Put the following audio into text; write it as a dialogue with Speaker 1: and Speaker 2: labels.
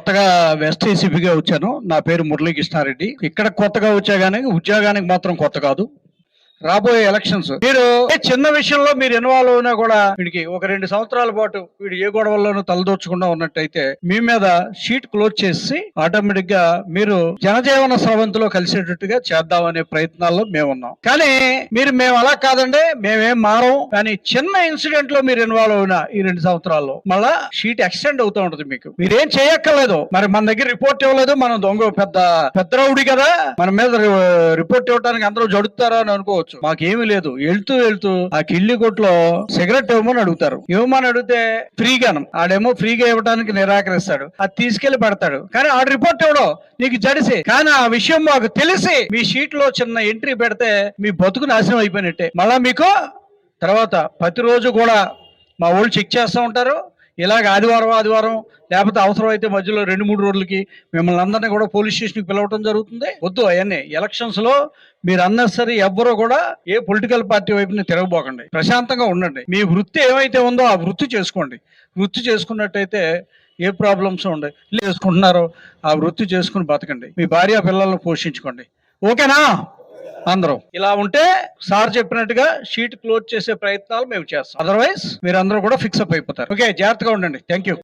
Speaker 1: కొత్తగా వెస్ట్ ఏసీపీగా వచ్చాను. నా పేరు మురళీకృష్ణారెడ్డి. ఇక్కడ కొత్తగా వచ్చా కానీ ఉద్యోగానికి మాత్రం కొత్త కాదు. రాబోయే ఎలక్షన్స్ మీరు ఏ చిన్న విషయంలో మీరు ఇన్వాల్వ్ అయినా కూడా వీడికి ఒక 2 సంవత్సరాల పాటు వీడు ఏ గొడవల్లోనూ తలదోచకుండా ఉన్నట్టయితే మీ మీద షీట్ క్లోజ్ చేసి ఆటోమేటిక్ గా మీరు జనజీవన స్రవంతిలో కలిసేటట్టుగా చేద్దామనే ప్రయత్నాల్లో మేము ఉన్నాం. కానీ మేము అలా కాదండి, మేమేం మారం. కానీ చిన్న ఇన్సిడెంట్ లో మీరు ఇన్వాల్వ్ అయినా ఈ 2 సంవత్సరాల్లో మళ్ళా షీట్ ఎక్స్టెండ్ అవుతూ ఉంటుంది. మీకు మీరేం చేయక్కర్లేదు. మరి మన దగ్గర రిపోర్ట్ ఇవ్వలేదు, మనం దొంగ పెద్ద రౌడీ కదా, మన మీద రిపోర్ట్ ఇవ్వడానికి అందరూ జడుతారా అని అనుకోవచ్చు. మాకేమీ లేదు. వెళ్తూ ఆ కిళ్ళి కొట్లో సిగరెట్ ఇవ్వమని అడుగుతారు. ఇవ్వమని అడిగితే ఫ్రీగాను, ఆడేమో ఫ్రీగా ఇవ్వడానికి నిరాకరిస్తాడు. అది తీసుకెళ్లి పెడతాడు. కానీ ఆడు రిపోర్ట్ ఇవ్వడం నీకు జడిసి. కానీ ఆ విషయం మాకు తెలిసి మీ షీట్ లో చిన్న ఎంట్రీ పెడితే మీ బతుకు నాశనం అయిపోయినట్టే. మళ్ళా మీకు తర్వాత ప్రతిరోజు కూడా మా వాళ్ళు చెక్ చేస్తూ ఉంటారు. ఇలాగ ఆదివారం లేకపోతే అవసరం అయితే మధ్యలో 2-3 రోజులకి మిమ్మల్ని అందరినీ కూడా పోలీస్ స్టేషన్కి పిలవటం జరుగుతుంది. వద్దు అవన్నీ. ఎలక్షన్స్ లో మీరు అన్నెసరీ ఎవ్వరూ కూడా ఏ పొలిటికల్ పార్టీ వైపుని తిరగబోకండి. ప్రశాంతంగా ఉండండి. మీ వృత్తి ఏమైతే ఉందో ఆ వృత్తి చేసుకోండి. వృత్తి చేసుకున్నట్టయితే ఏ ప్రాబ్లమ్స్ ఉండవు. చేసుకుంటున్నారో ఆ వృత్తి చేసుకుని బతకండి. మీ భార్య పిల్లలను పోషించుకోండి. ఓకేనా? అందరం ఇలా ఉంటే సార్ చెప్పినట్టుగా షీట్ క్లోజ్ చేసే ప్రయత్నాలు మేము చేస్తాం. అదర్వైజ్ మీరందరూ కూడా ఫిక్స్ అప్ అయిపోతారు. ఓకే, జాగ్రత్తగా ఉండండి. Thank you.